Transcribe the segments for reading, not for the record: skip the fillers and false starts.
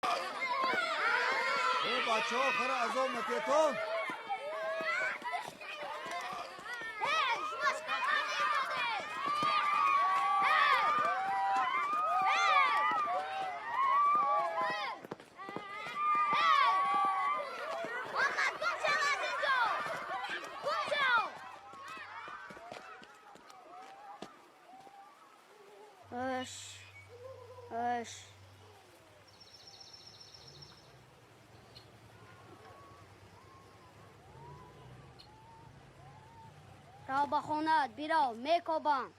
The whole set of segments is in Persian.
بچه ها خیلی از آن نتیتون را با خونت بیرو میکوبم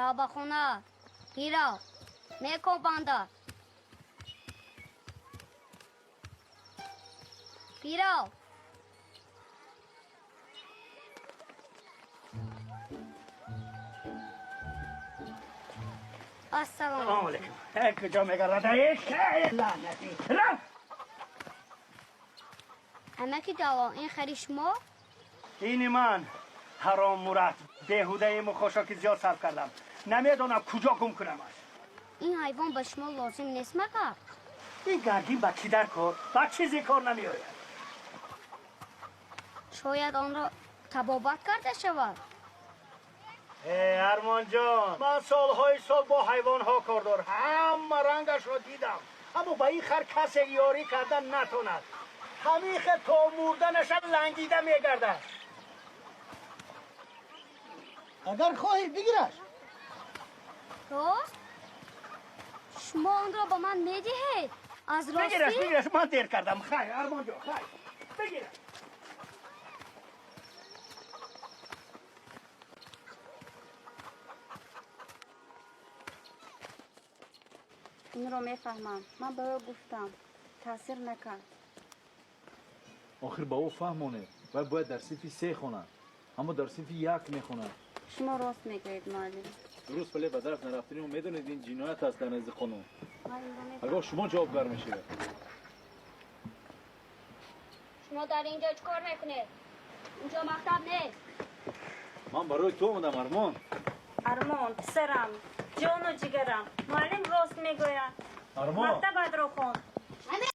را با خونت بیرو میکوبم بیرو السلام علیکم کجا میگرده ای لعنتی رفت امکی جوان این خری شما این من حرام مرد بیهوده ایمو خوشاکی زیاد صرف کردم نمیدونم کجا گم کنمش این حیوان به شما لازم نیست مگر این گردین با چی در کار با چیزی کار نمیآید شاید آن را تبابت کرده شود ارمان جان من سالهای سال با حیوان ها کار دارم همه رنگش را دیدم اما با این خر کسی یاری کردن نتوند همین خر تا مردنش لنگیده میگرده اگر خواهی بگیرش راست شما آن را با من میدهید از راستی بگیرش من دیر کردم خیر ارمان جان خیر بگیرش این را میفهمم من به او گفتم تاثیر نکرد آخر با او فهمونه و باید در صنف 3 خونن اما در صنف 1 میخونن شما راست میگویید معلم درست ولی به طرف نرفتنیم و میدونید این جنایت است در نزد قانون من این را میفهمم. اگر شما جوابدار میشید شما در اینجا چه کار میکنید اینجا مکتب نیست من برای تو اومدم ارمان پسرم جان و جگرم معلم راست میگوید ارمان مکتب رو خون